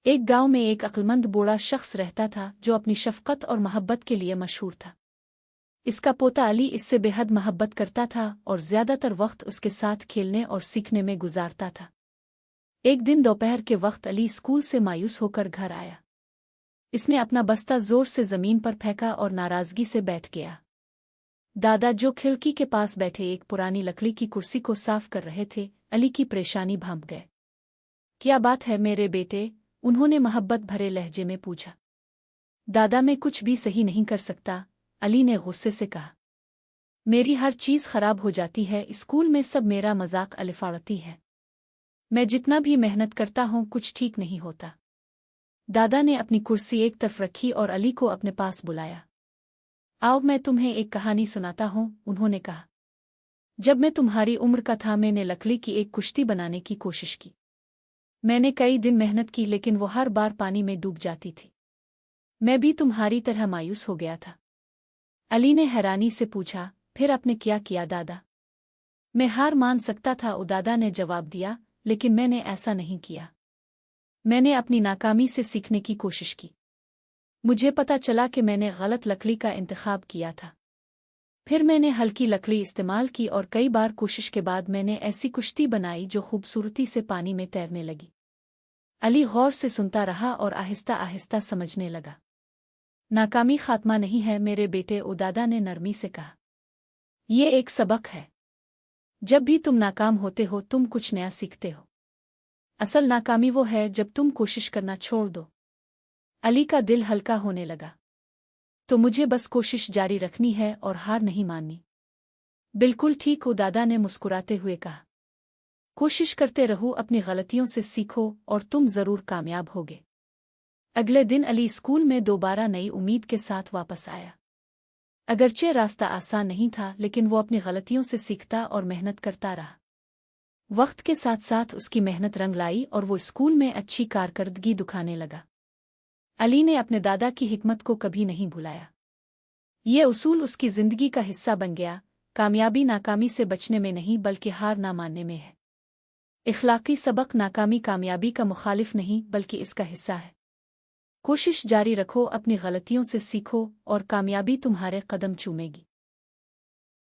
एक गांव में एक अक्लमंद बूढ़ा शख्स रहता था जो अपनी शफकत और मोहब्बत के लिए मशहूर था। इसका पोता अली इससे बेहद मोहब्बत करता था और ज्यादातर वक्त उसके साथ खेलने और सीखने में गुजारता था। एक दिन दोपहर के वक्त अली स्कूल से मायूस होकर घर आया। इसने अपना बस्ता जोर से जमीन पर फेंका और नाराजगी से बैठ गया। दादा, जो खिड़की के पास बैठे एक पुरानी लकड़ी की कुर्सी को साफ कर रहे थे, अली की परेशानी भांप गए। क्या बात है मेरे बेटे? उन्होंने मोहब्बत भरे लहजे में पूछा। दादा, मैं कुछ भी सही नहीं कर सकता, अली ने गुस्से से कहा। मेरी हर चीज खराब हो जाती है, स्कूल में सब मेरा मजाक अलिफाड़ती है। मैं जितना भी मेहनत करता हूँ कुछ ठीक नहीं होता। दादा ने अपनी कुर्सी एक तरफ रखी और अली को अपने पास बुलाया। आओ मैं तुम्हें एक कहानी सुनाता हूँ, उन्होंने कहा। जब मैं तुम्हारी उम्र का था मैंने लकड़ी की एक कुश्ती बनाने की कोशिश की। मैंने कई दिन मेहनत की लेकिन वो हर बार पानी में डूब जाती थी। मैं भी तुम्हारी तरह मायूस हो गया था। अली ने हैरानी से पूछा, फिर आपने क्या किया दादा? मैं हार मान सकता था, दादा ने जवाब दिया, लेकिन मैंने ऐसा नहीं किया। मैंने अपनी नाकामी से सीखने की कोशिश की। मुझे पता चला कि मैंने गलत लकड़ी का इंतखाब किया था। फिर मैंने हल्की लकड़ी इस्तेमाल की और कई बार कोशिश के बाद मैंने ऐसी कुश्ती बनाई जो खूबसूरती से पानी में तैरने लगी। अली गौर से सुनता रहा और आहिस्ता आहिस्ता समझने लगा। नाकामी खात्मा नहीं है मेरे बेटे, दादा ने नरमी से कहा। ये एक सबक है। जब भी तुम नाकाम होते हो तुम कुछ नया सीखते हो। असल नाकामी वो है जब तुम कोशिश करना छोड़ दो। अली का दिल हल्का होने लगा। तो मुझे बस कोशिश जारी रखनी है और हार नहीं माननी। बिल्कुल ठीक, दादा ने मुस्कुराते हुए कहा। कोशिश करते रहो, अपनी गलतियों से सीखो और तुम जरूर कामयाब होगे। अगले दिन अली स्कूल में दोबारा नई उम्मीद के साथ वापस आया। अगरचे रास्ता आसान नहीं था लेकिन वो अपनी गलतियों से सीखता और मेहनत करता रहा। वक्त के साथ साथ उसकी मेहनत रंग लाई और वो स्कूल में अच्छी कारकर्दगी दिखाने लगा। अली ने अपने दादा की हिकमत को कभी नहीं भुलाया। ये उसूल उसकी जिंदगी का हिस्सा बन गया। कामयाबी नाकामी से बचने में नहीं बल्कि हार ना मानने में है। इखलाकी सबक, नाकामी कामयाबी का मुखालिफ नहीं बल्कि इसका हिस्सा है। कोशिश जारी रखो, अपनी गलतियों से सीखो और कामयाबी तुम्हारे कदम चूमेगी।